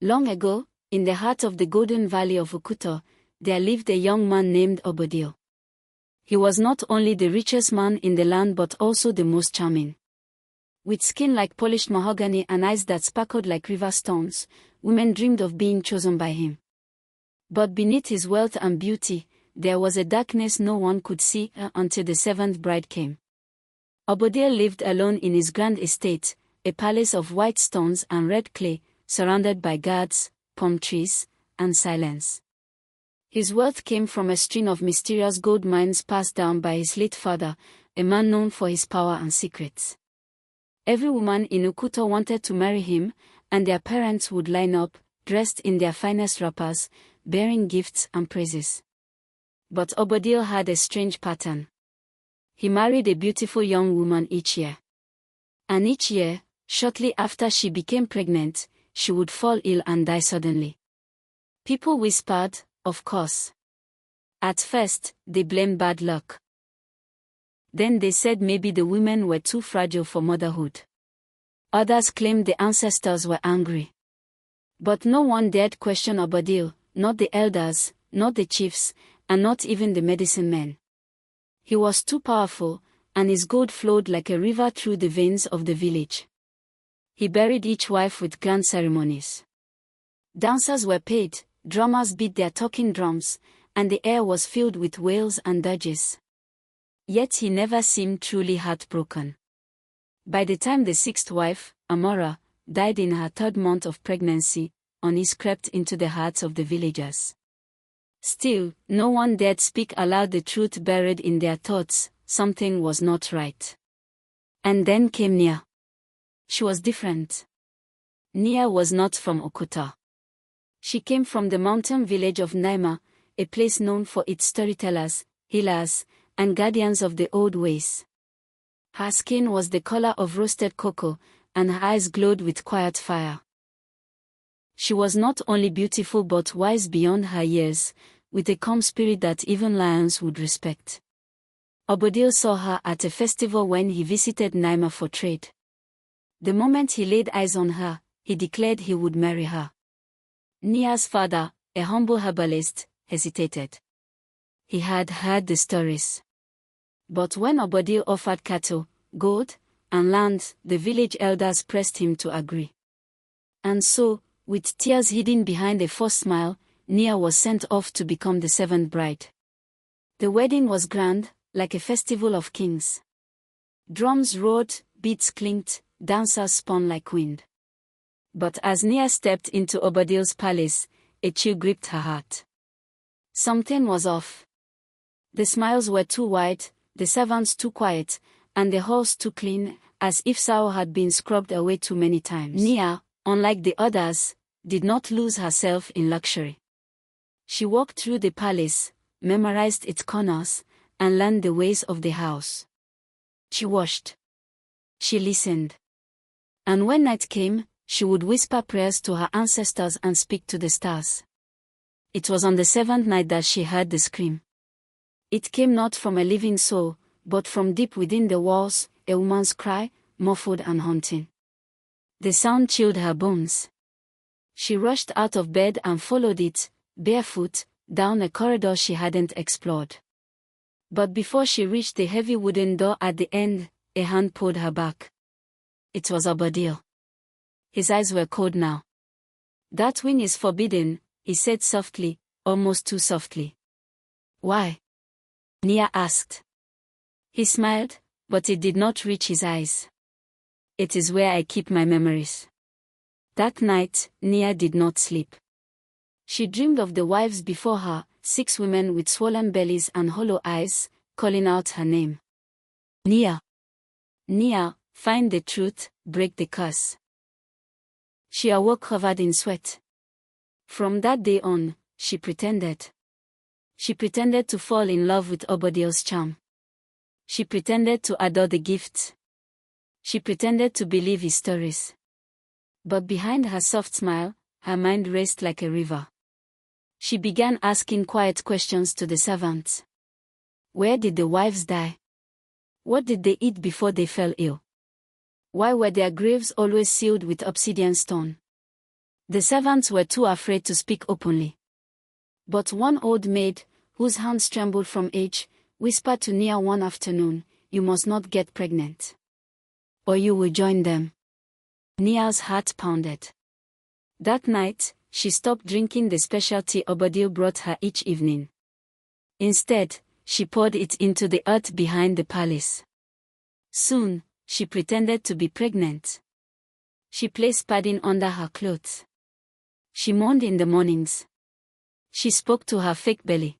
Long ago, in the heart of the Golden Valley of Okuta, there lived a young man named Obodio. He was not only the richest man in the land but also the most charming. With skin like polished mahogany and eyes that sparkled like river stones, women dreamed of being chosen by him. But beneath his wealth and beauty, there was a darkness no one could see until the seventh bride came. Obodio lived alone in his grand estate, a palace of white stones and red clay, surrounded by guards, palm trees, and silence. His wealth came from a string of mysterious gold mines passed down by his late father, a man known for his power and secrets. Every woman in Okuta wanted to marry him, and their parents would line up, dressed in their finest wrappers, bearing gifts and praises. But Obodio had a strange pattern. He married a beautiful young woman each year. And each year, shortly after she became pregnant, she would fall ill and die suddenly. People whispered, of course. At first, they blamed bad luck. Then they said maybe the women were too fragile for motherhood. Others claimed the ancestors were angry. But no one dared question Obodio, not the elders, not the chiefs, and not even the medicine men. He was too powerful, and his gold flowed like a river through the veins of the village. He buried each wife with grand ceremonies. Dancers were paid, drummers beat their talking drums, and the air was filled with wails and dirges. Yet he never seemed truly heartbroken. By the time the sixth wife, Amora, died in her third month of pregnancy, unease crept into the hearts of the villagers. Still, no one dared speak aloud the truth buried in their thoughts: something was not right. And then came Nia. She was different. Nia was not from Okuta. She came from the mountain village of Naima, a place known for its storytellers, healers, and guardians of the old ways. Her skin was the color of roasted cocoa, and her eyes glowed with quiet fire. She was not only beautiful but wise beyond her years, with a calm spirit that even lions would respect. Obodio saw her at a festival when he visited Naima for trade. The moment he laid eyes on her, he declared he would marry her. Nia's father, a humble herbalist, hesitated. He had heard the stories. But when Obodio offered cattle, gold, and land, the village elders pressed him to agree. And so, with tears hidden behind a forced smile, Nia was sent off to become the seventh bride. The wedding was grand, like a festival of kings. Drums roared, beads clinked, dancers spun like wind. But as Nia stepped into Obodio's palace, a chill gripped her heart. Something was off. The smiles were too wide, the servants too quiet, and the halls too clean, as if Sao had been scrubbed away too many times. Nia, unlike the others, did not lose herself in luxury. She walked through the palace, memorized its corners, and learned the ways of the house. She watched. She listened. And when night came, she would whisper prayers to her ancestors and speak to the stars. It was on the seventh night that she heard the scream. It came not from a living soul, but from deep within the walls, a woman's cry, muffled and haunting. The sound chilled her bones. She rushed out of bed and followed it, barefoot, down a corridor she hadn't explored. But before she reached the heavy wooden door at the end, a hand pulled her back. It was Obodio. His eyes were cold now. "That wing is forbidden," he said softly, almost too softly. "Why?" Nia asked. He smiled, but it did not reach his eyes. "It is where I keep my memories." That night, Nia did not sleep. She dreamed of the wives before her, 6 women with swollen bellies and hollow eyes, calling out her name. "Nia! Nia, find the truth, break the curse." She awoke covered in sweat. From that day on, she pretended. She pretended to fall in love with Obodio's charm. She pretended to adore the gifts. She pretended to believe his stories. But behind her soft smile, her mind raced like a river. She began asking quiet questions to the servants. Where did the wives die? What did they eat before they fell ill? Why were their graves always sealed with obsidian stone? The servants were too afraid to speak openly. But one old maid, whose hands trembled from age, whispered to Nia one afternoon, "You must not get pregnant. Or you will join them." Nia's heart pounded. That night, she stopped drinking the special tea Obodio brought her each evening. Instead, she poured it into the earth behind the palace. Soon, she pretended to be pregnant. She placed padding under her clothes. She moaned in the mornings. She spoke to her fake belly.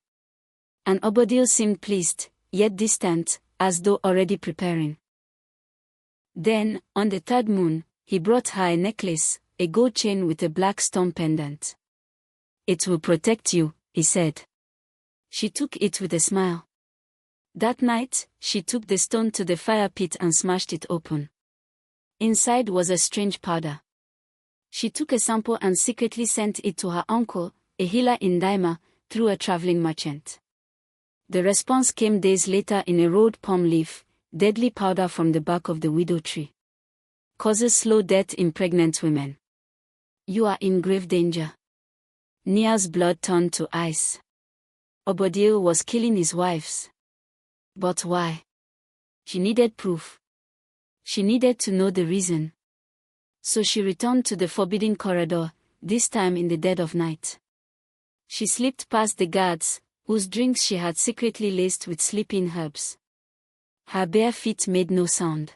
And Obodio seemed pleased, yet distant, as though already preparing. Then, on the third moon, he brought her a necklace, a gold chain with a black stone pendant. "It will protect you," he said. She took it with a smile. That night, she took the stone to the fire pit and smashed it open. Inside was a strange powder. She took a sample and secretly sent it to her uncle, a healer in Daima, through a traveling merchant. The response came days later in a rolled palm leaf, deadly powder from the bark of the widow tree. Causes slow death in pregnant women. You are in grave danger. Nia's blood turned to ice. Obodio was killing his wives. But why? She needed proof. She needed to know the reason. So she returned to the forbidden corridor, this time in the dead of night. She slipped past the guards, whose drinks she had secretly laced with sleeping herbs. Her bare feet made no sound.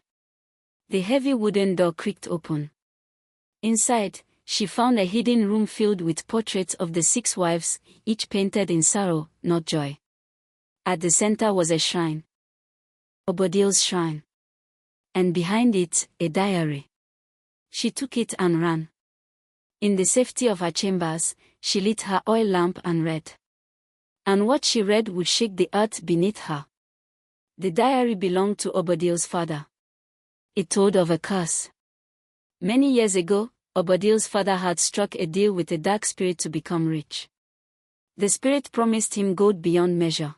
The heavy wooden door creaked open. Inside, she found a hidden room filled with portraits of the 6 wives, each painted in sorrow, not joy. At the center was a shrine. Obodio's shrine. And behind it, a diary. She took it and ran. In the safety of her chambers, she lit her oil lamp and read. And what she read would shake the earth beneath her. The diary belonged to Obodio's father. It told of a curse. Many years ago, Obodio's father had struck a deal with a dark spirit to become rich. The spirit promised him gold beyond measure.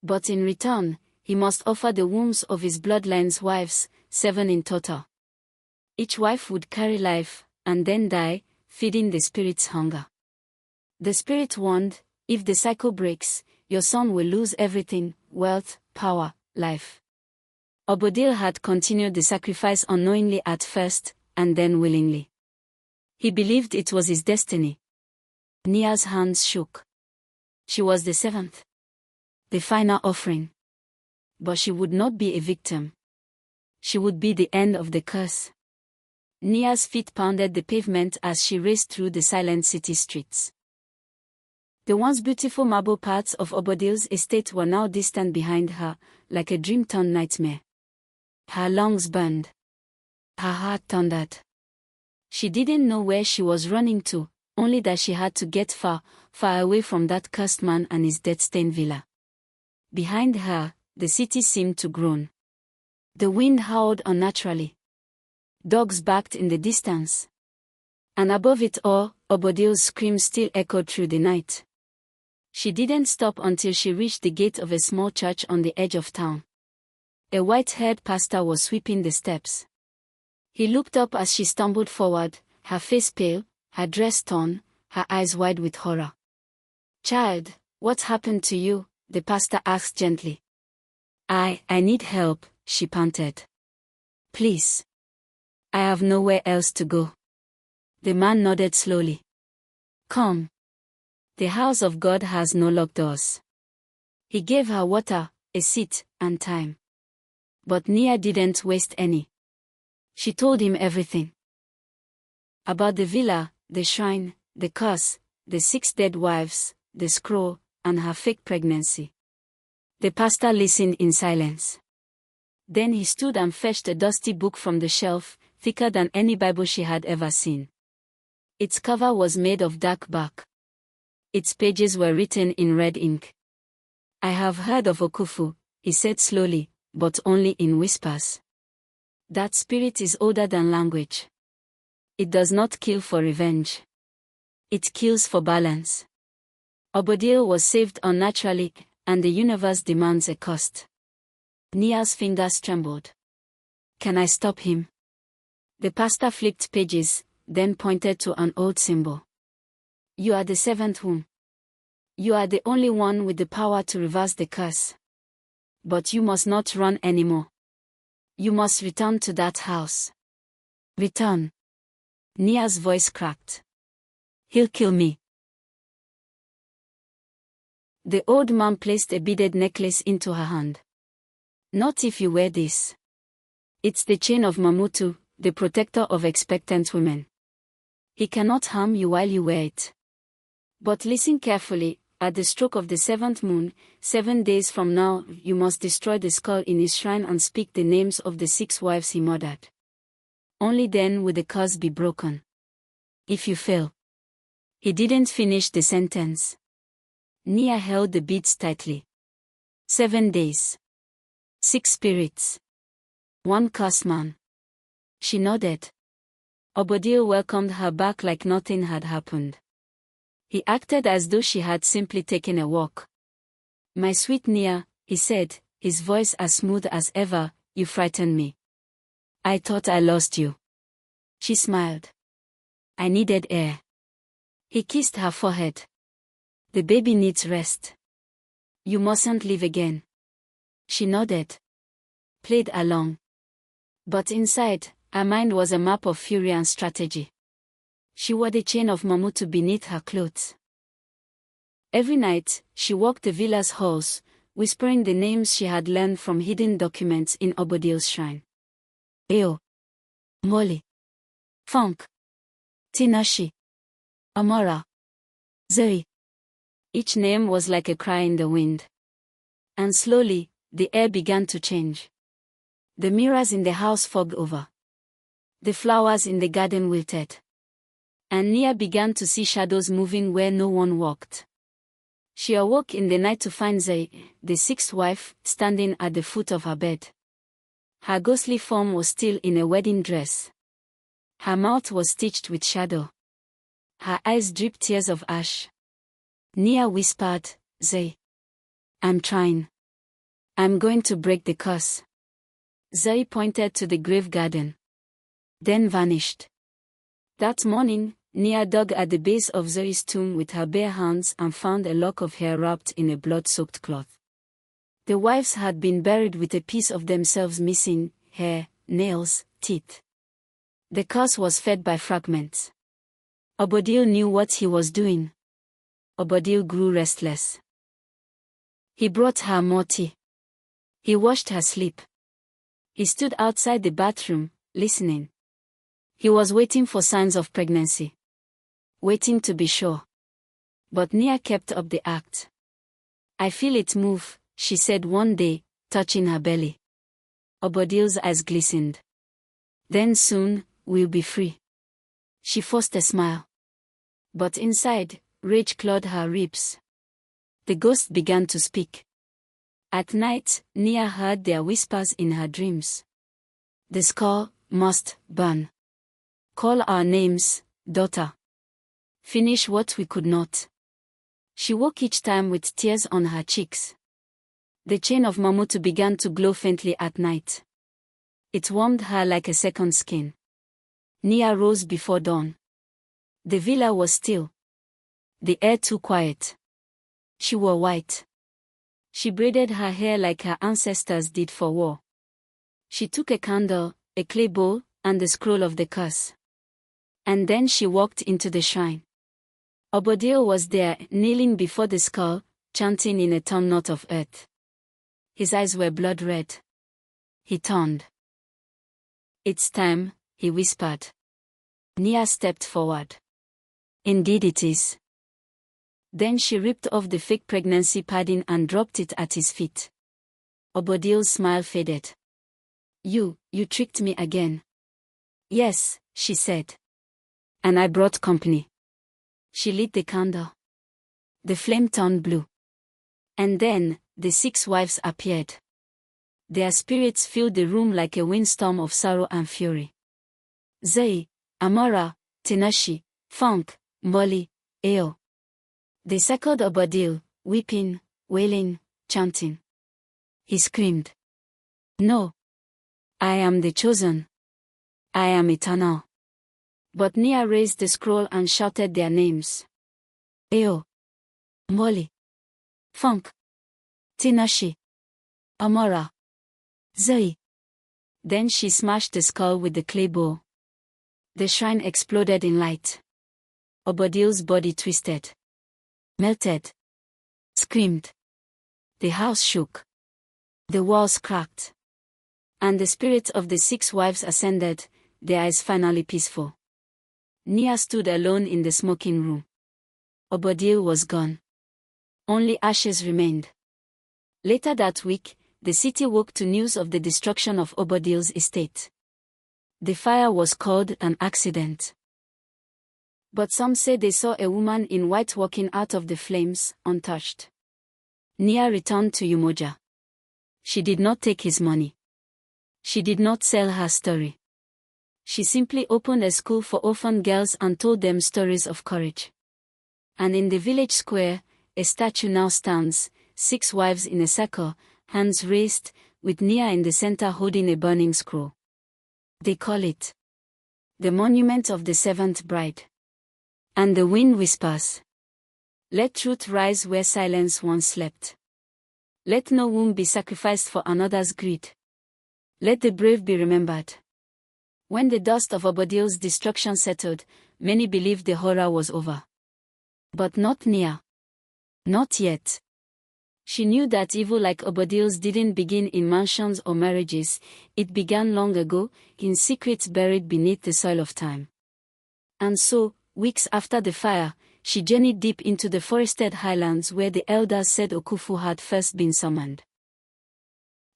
But in return, he must offer the wombs of his bloodline's wives, 7 in total. Each wife would carry life, and then die, feeding the spirit's hunger. The spirit warned, if the cycle breaks, your son will lose everything: wealth, power, life. Obodio had continued the sacrifice unknowingly at first, and then willingly. He believed it was his destiny. Nia's hands shook. She was the 7th. The final offering. But she would not be a victim. She would be the end of the curse. Nia's feet pounded the pavement as she raced through the silent city streets. The once beautiful marble parts of Obodio's estate were now distant behind her, like a dream-turned nightmare. Her lungs burned. Her heart thundered. She didn't know where she was running to, only that she had to get far, far away from that cursed man and his death-stained villa. Behind her, the city seemed to groan. The wind howled unnaturally. Dogs barked in the distance. And above it all, Obodio's scream still echoed through the night. She didn't stop until she reached the gate of a small church on the edge of town. A white-haired pastor was sweeping the steps. He looked up as she stumbled forward, her face pale, her dress torn, her eyes wide with horror. "Child, what happened to you?" the pastor asked gently. I need help," she panted. "Please. I have nowhere else to go." The man nodded slowly. "Come. The house of God has no locked doors." He gave her water, a seat, and time. But Nia didn't waste any. She told him everything. About the villa, the shrine, the curse, the 6 dead wives, the scroll, and her fake pregnancy. The pastor listened in silence. Then he stood and fetched a dusty book from the shelf, thicker than any Bible she had ever seen. Its cover was made of dark bark. Its pages were written in red ink. "I have heard of Okufu," he said slowly, but only in whispers. "That spirit is older than language. It does not kill for revenge. It kills for balance." Obodio was saved unnaturally, and the universe demands a cost. Nia's fingers trembled. "Can I stop him?" The pastor flipped pages, then pointed to an old symbol. You are the seventh womb. You are the only one with the power to reverse the curse. But you must not run anymore. You must return to that house. Return. Nia's voice cracked. He'll kill me. The old man placed a beaded necklace into her hand. Not if you wear this. It's the chain of Mamutu, the protector of expectant women. He cannot harm you while you wear it. But listen carefully, at the stroke of the seventh moon, 7 days from now, you must destroy the skull in his shrine and speak the names of the 6 wives he murdered. Only then will the curse be broken. If you fail. He didn't finish the sentence. Nia held the beads tightly. 7 days. 6 spirits. 1 cursed man. She nodded. Obodio welcomed her back like nothing had happened. He acted as though she had simply taken a walk. My sweet Nia, he said, his voice as smooth as ever, you frightened me. I thought I lost you. She smiled. I needed air. He kissed her forehead. The baby needs rest. You mustn't leave again. She nodded. Played along. But inside, her mind was a map of fury and strategy. She wore the chain of Mamutu beneath her clothes. Every night, she walked the villa's halls, whispering the names she had learned from hidden documents in Obodio's shrine. Eo. Molly. Funk. Tinashi. Amora. Zoe. Each name was like a cry in the wind. And slowly, the air began to change. The mirrors in the house fogged over. The flowers in the garden wilted. And Nia began to see shadows moving where no one walked. She awoke in the night to find Zoe, the 6th wife, standing at the foot of her bed. Her ghostly form was still in a wedding dress. Her mouth was stitched with shadow. Her eyes dripped tears of ash. Nia whispered, Zoe. I'm trying. I'm going to break the curse. Zoe pointed to the grave garden. Then vanished. That morning, Nia dug at the base of Zoe's tomb with her bare hands and found a lock of hair wrapped in a blood-soaked cloth. The wives had been buried with a piece of themselves missing: hair, nails, teeth. The curse was fed by fragments. Obodio knew what he was doing. Obodio grew restless. He brought her more tea. He watched her sleep. He stood outside the bathroom, listening. He was waiting for signs of pregnancy. Waiting to be sure. But Nia kept up the act. I feel it move, she said one day, touching her belly. Obodio's eyes glistened. Then soon, we'll be free. She forced a smile. But inside, rage clawed her ribs. The ghost began to speak. At night, Nia heard their whispers in her dreams. The skull must burn. Call our names, daughter. Finish what we could not. She woke each time with tears on her cheeks. The chain of Mamutu began to glow faintly at night. It warmed her like a second skin. Nia rose before dawn. The villa was still. The air too quiet. She wore white. She braided her hair like her ancestors did for war. She took a candle, a clay bowl, and the scroll of the curse. And then she walked into the shrine. Obodio was there, kneeling before the skull, chanting in a tongue not of earth. His eyes were blood red. He turned. It's time, he whispered. Nia stepped forward. Indeed it is. Then she ripped off the fake pregnancy padding and dropped it at his feet. Obodio's smile faded. You tricked me again. Yes, she said. And I brought company. She lit the candle. The flame turned blue. And then, the 6 wives appeared. Their spirits filled the room like a windstorm of sorrow and fury. Zoe, Amora, Tinashi, Funk, Molly, Eo. They circled Obodio, weeping, wailing, chanting. He screamed. No. I am the chosen. I am eternal. But Nia raised the scroll and shouted their names. Eo. Molly. Funk. Tinashi. Amora. Zoe. Then she smashed the skull with the clay bowl. The shrine exploded in light. Obodio's body twisted. Melted. Screamed. The house shook. The walls cracked. And the spirits of the 6 wives ascended, their eyes finally peaceful. Nia stood alone in the smoking room. Obodio was gone. Only ashes remained. Later that week, the city woke to news of the destruction of Obodio's estate. The fire was called an accident. But some say they saw a woman in white walking out of the flames, untouched. Nia returned to Umoja. She did not take his money. She did not sell her story. She simply opened a school for orphan girls and told them stories of courage. And in the village square, a statue now stands, 6 wives in a circle, hands raised, with Nia in the center holding a burning scroll. They call it the Monument of the 7th Bride. And the wind whispers, "Let truth rise where silence once slept. Let no womb be sacrificed for another's greed. Let the brave be remembered." When the dust of Obodio's destruction settled, many believed the horror was over. But not Nia. Not yet. She knew that evil like Obodio's didn't begin in mansions or marriages, it began long ago, in secrets buried beneath the soil of time. And so, weeks after the fire, she journeyed deep into the forested highlands where the elders said Okufu had first been summoned.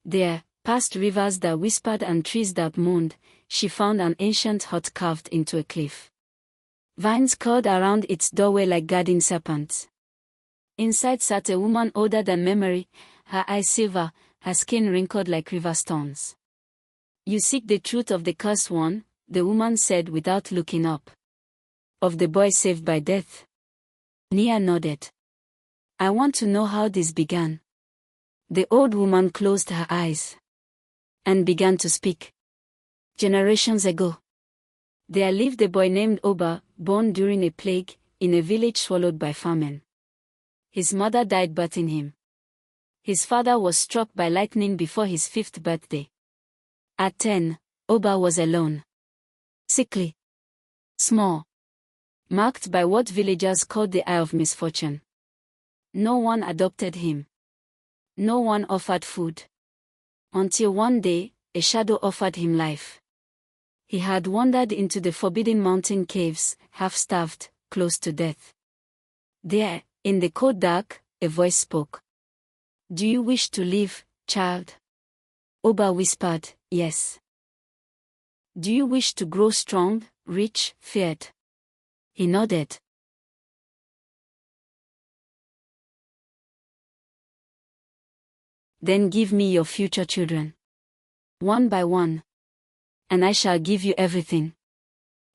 There, past rivers that whispered and trees that moaned, she found an ancient hut carved into a cliff. Vines curled around its doorway like guarding serpents. Inside sat a woman older than memory, her eyes silver, her skin wrinkled like river stones. "You seek the truth of the cursed one," the woman said without looking up. "Of the boy saved by death?" Nia nodded. "I want to know how this began." The old woman closed her eyes and began to speak. "Generations ago, there lived a boy named Oba, born during a plague, in a village swallowed by famine. His mother died birthing him. His father was struck by lightning before his 5th birthday. At 10, Oba was alone. Sickly. Small. Marked by what villagers called the eye of misfortune. No one adopted him. No one offered food. Until one day, a shadow offered him life. He had wandered into the forbidden mountain caves, half-starved, close to death. There, in the cold dark, a voice spoke. "Do you wish to live, child?" Oba whispered, "Yes." "Do you wish to grow strong, rich, feared?" He nodded. "Then give me your future children. One by one. And I shall give you everything."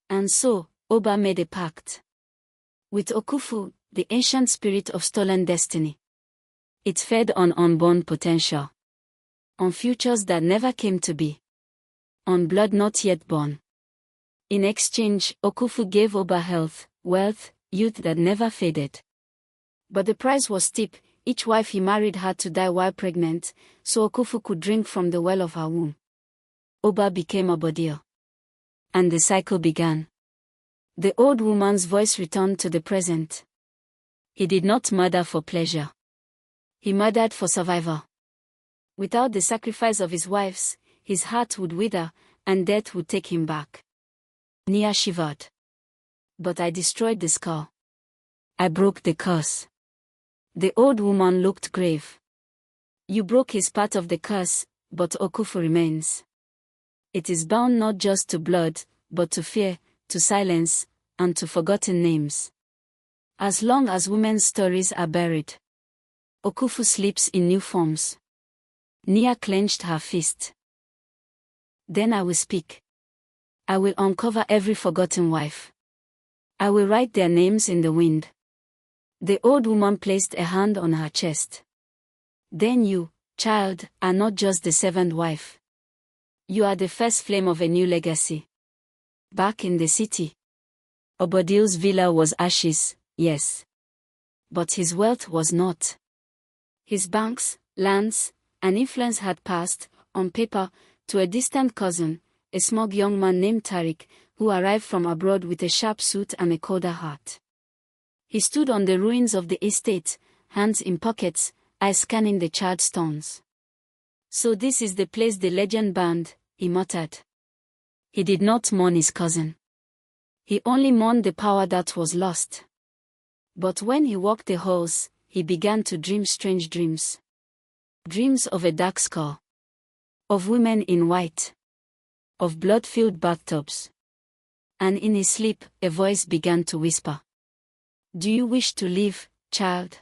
And so, Oba made a pact with Okufu, the ancient spirit of stolen destiny. It fed on unborn potential. On futures that never came to be. On blood not yet born. In exchange, Okufu gave Oba health, wealth, youth that never faded. But the price was steep. Each wife he married had to die while pregnant, so Okufu could drink from the well of her womb. Oba became Obodio. And the cycle began. The old woman's voice returned to the present. He did not murder for pleasure. He murdered for survival. Without the sacrifice of his wives, his heart would wither, and death would take him back. Nia shivered. "But I destroyed the skull. I broke the curse." The old woman looked grave. "You broke his part of the curse, but Okufu remains. It is bound not just to blood, but to fear, to silence, and to forgotten names. As long as women's stories are buried, Okufu sleeps in new forms." Nia clenched her fist. "Then I will speak. I will uncover every forgotten wife. I will write their names in the wind." The old woman placed a hand on her chest. "Then you, child, are not just the 7th wife. You are the first flame of a new legacy. Back in the city, Obodio's villa was ashes, yes. But his wealth was not. His banks, lands, and influence had passed, on paper, to a distant cousin, a smug young man named Tariq, who arrived from abroad with a sharp suit and a colder heart. He stood on the ruins of the estate, hands in pockets, eyes scanning the charred stones. "So this is the place the legend burned," he muttered. He did not mourn his cousin. He only mourned the power that was lost. But when he walked the halls, he began to dream strange dreams. Dreams of a dark skull. Of women in white. Of blood-filled bathtubs. And in his sleep, a voice began to whisper. "Do you wish to live, child?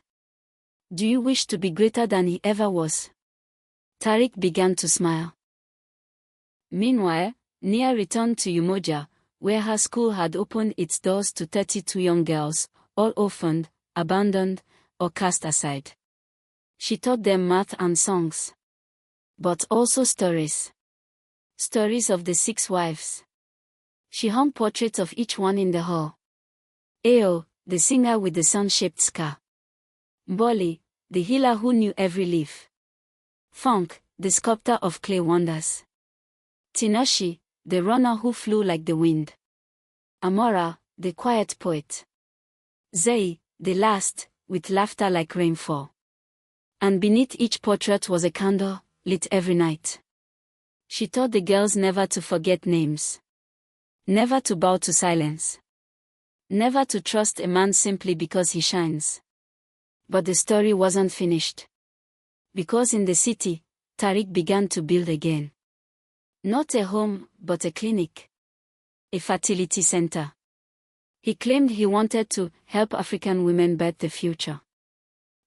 Do you wish to be greater than he ever was?" Tariq began to smile. Meanwhile, Nia returned to Umoja, where her school had opened its doors to 32 young girls, all orphaned, abandoned, or cast aside. She taught them math and songs. But also stories. Stories of the 6 wives. She hung portraits of each one in the hall. Ao, the singer with the sun-shaped scar. Mboli, the healer who knew every leaf. Funk, the sculptor of clay wonders. Tinoshi, the runner who flew like the wind. Amora, the quiet poet. Zei, the last, with laughter like rainfall. And beneath each portrait was a candle, lit every night. She taught the girls never to forget names. Never to bow to silence. Never to trust a man simply because he shines. But the story wasn't finished. Because in the city, Tariq began to build again. Not a home, but a clinic. A fertility center. He claimed he wanted to help African women birth the future.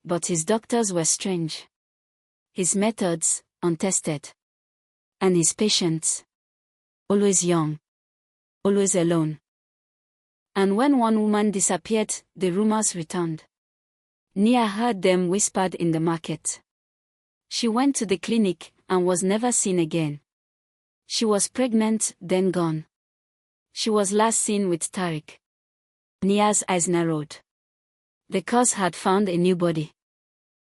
But his doctors were strange. His methods, untested. And his patients, always young. Always alone. And when one woman disappeared, the rumors returned. Nia heard them whispered in the market. She went to the clinic and was never seen again. She was pregnant, then gone. She was last seen with Tariq. Nia's eyes narrowed. The curse had found a new body.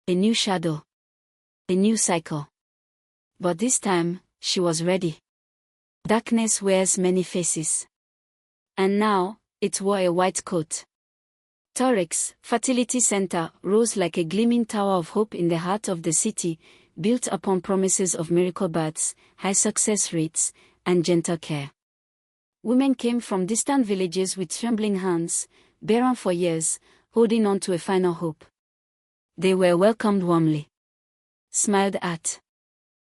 A new shadow. A new cycle. But this time, she was ready. Darkness wears many faces. And now, it wore a white coat. Tariq's fertility center rose like a gleaming tower of hope in the heart of the city, built upon promises of miracle births, high success rates, and gentle care. Women came from distant villages with trembling hands, barren for years, holding on to a final hope. They were welcomed warmly. Smiled at.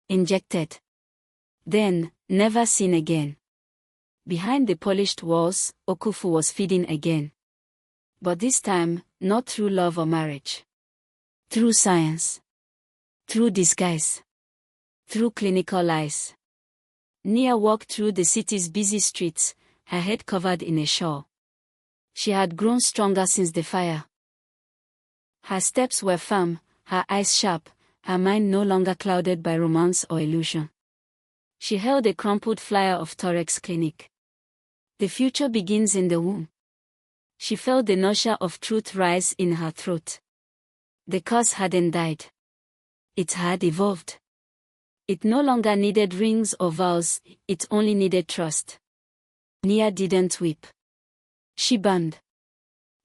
Injected. Then, never seen again. Behind the polished walls, Okufu was feeding again. But this time, not through love or marriage. Through science. Through disguise. Through clinical lies. Nia walked through the city's busy streets, her head covered in a shawl. She had grown stronger since the fire. Her steps were firm, her eyes sharp, her mind no longer clouded by romance or illusion. She held a crumpled flyer of Tariq's clinic. The future begins in the womb. She felt the nausea of truth rise in her throat. The curse hadn't died. It had evolved. It no longer needed rings or vows, it only needed trust. Nia didn't weep. She burned.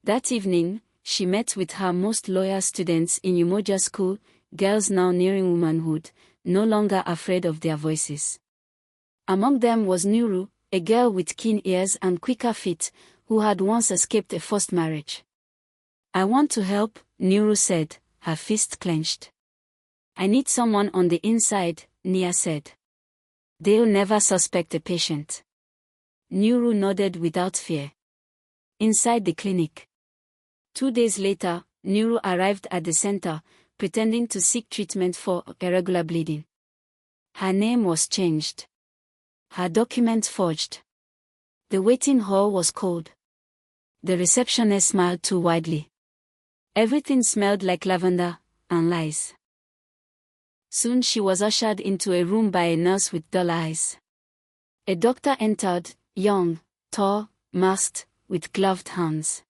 That evening, she met with her most loyal students in Umoja School, girls now nearing womanhood, no longer afraid of their voices. Among them was Nuru, a girl with keen ears and quicker feet, who had once escaped a forced marriage. "I want to help," Nuru said, her fist clenched. "I need someone on the inside," Nia said. "They'll never suspect a patient." Nuru nodded without fear. Inside the clinic. 2 days later, Nuru arrived at the center, pretending to seek treatment for irregular bleeding. Her name was changed. Her documents forged. The waiting hall was cold. The receptionist smiled too widely. Everything smelled like lavender and lies. Soon she was ushered into a room by a nurse with dull eyes. A doctor entered, young, tall, masked, with gloved hands.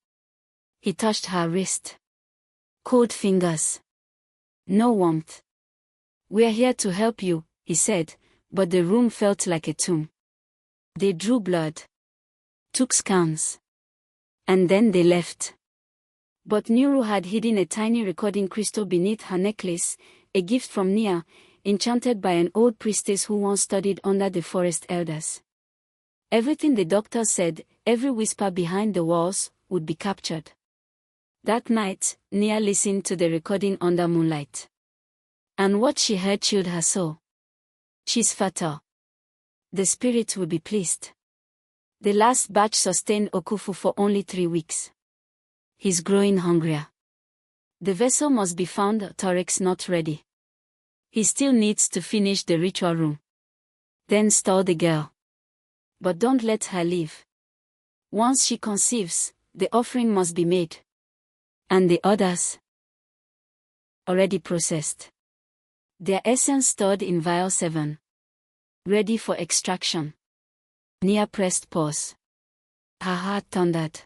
He touched her wrist. Cold fingers. No warmth. "We're here to help you," he said, but the room felt like a tomb. They drew blood. Took scans. And then they left. But Nuru had hidden a tiny recording crystal beneath her necklace, a gift from Nia, enchanted by an old priestess who once studied under the forest elders. Everything the doctor said, every whisper behind the walls, would be captured. That night, Nia listened to the recording under moonlight. And what she heard chilled her soul. "She's fatal. The spirit will be pleased." The last batch sustained Okufu for only 3 weeks. He's growing hungrier. The vessel must be found. Tarek's not ready. He still needs to finish the ritual room. Then stall the girl. But don't let her leave. Once she conceives, the offering must be made. And the others? Already processed. Their essence stored in vial 7. Ready for extraction. Nia pressed pause. Her heart thundered.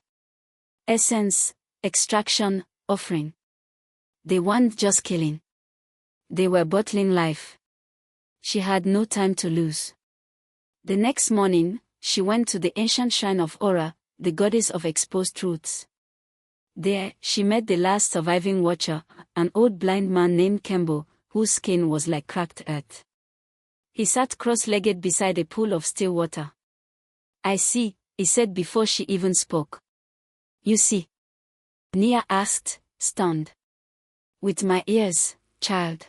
Essence, extraction, offering. They weren't just killing. They were bottling life. She had no time to lose. The next morning, she went to the ancient shrine of Ora, the goddess of exposed truths. There, she met the last surviving watcher, an old blind man named Kembo, whose skin was like cracked earth. He sat cross-legged beside a pool of still water. "I see," he said before she even spoke. "You see?" Nia asked, stunned. "With my ears, child."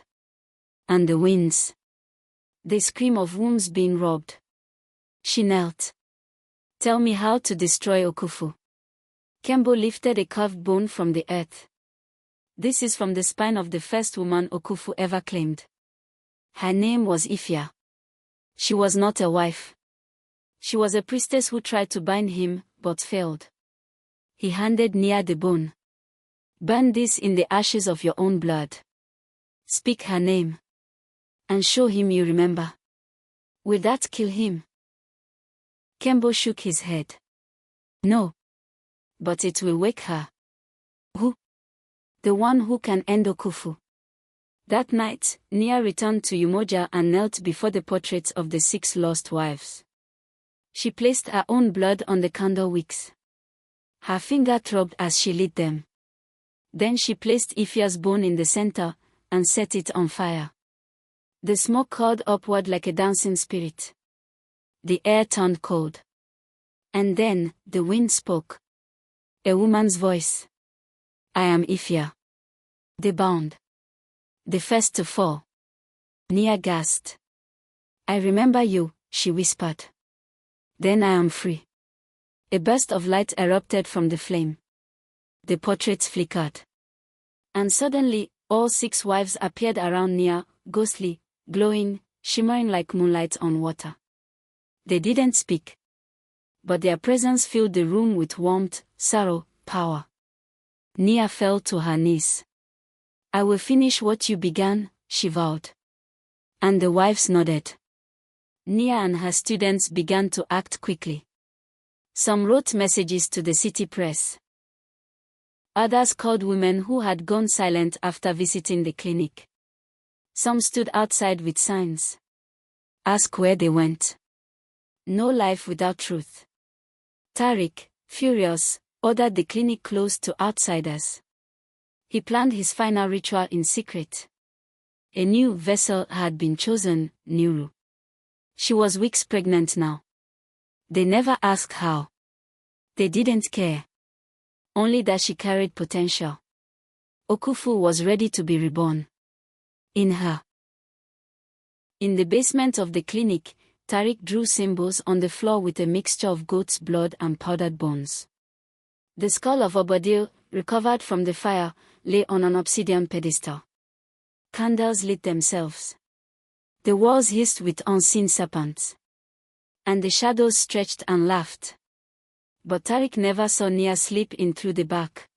"And the winds." The scream of wombs being robbed. She knelt. "Tell me how to destroy Okufu." Kembo lifted a carved bone from the earth. "This is from the spine of the first woman Okufu ever claimed. Her name was Ifya. She was not a wife. She was a priestess who tried to bind him, but failed." He handed Nia the bone. "Burn this in the ashes of your own blood. Speak her name. And show him you remember. Will that kill him?" Kembo shook his head. "No. But it will wake her." "Who?" "The one who can end Okufu." That night, Nia returned to Umoja and knelt before the portraits of the 6 lost wives. She placed her own blood on the candle wicks. Her finger throbbed as she lit them. Then she placed Ifya's bone in the center, and set it on fire. The smoke curled upward like a dancing spirit. The air turned cold. And then, the wind spoke. A woman's voice. "I am Ifya." They bound. The first to fall. Nia gasped. "I remember you," she whispered. "Then I am free." A burst of light erupted from the flame. The portraits flickered. And suddenly, all 6 wives appeared around Nia, ghostly, glowing, shimmering like moonlight on water. They didn't speak. But their presence filled the room with warmth, sorrow, power. Nia fell to her knees. "I will finish what you began," she vowed. And the wives nodded. Nia and her students began to act quickly. Some wrote messages to the city press. Others called women who had gone silent after visiting the clinic. Some stood outside with signs. Ask where they went. No life without truth. Tariq, furious, ordered the clinic closed to outsiders. He planned his final ritual in secret. A new vessel had been chosen, Nuru. She was weeks pregnant now. They never asked how. They didn't care. Only that she carried potential. Okufu was ready to be reborn. In her. In the basement of the clinic, Tariq drew symbols on the floor with a mixture of goat's blood and powdered bones. The skull of Obodio, recovered from the fire, lay on an obsidian pedestal. Candles lit themselves. The walls hissed with unseen serpents. And the shadows stretched and laughed. But Tariq never saw Nia slip in through the back.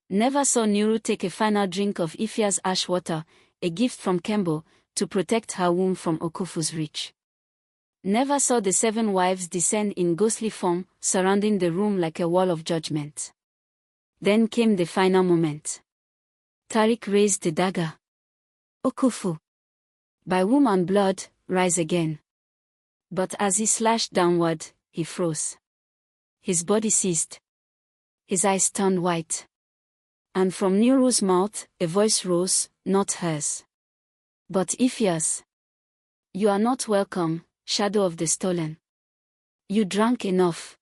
Never saw Nuru take a final drink of Ifya's ash water, a gift from Kembo, to protect her womb from Okufu's reach. Never saw the 7 wives descend in ghostly form, surrounding the room like a wall of judgment. Then came the final moment. Tariq raised the dagger. Okufu. By womb and blood, rise again. But as he slashed downward, he froze. His body seized. His eyes turned white. And from Nuru's mouth, a voice rose, not hers, but Ifia's. You are not welcome, shadow of the stolen. You drank enough.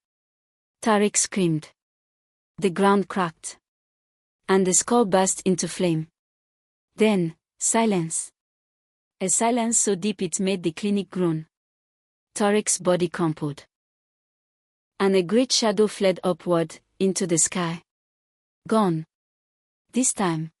Tariq screamed. The ground cracked. And the skull burst into flame. Then, silence. A silence so deep it made the clinic groan. Tariq's body crumpled. And a great shadow fled upward, into the sky. Gone. This time,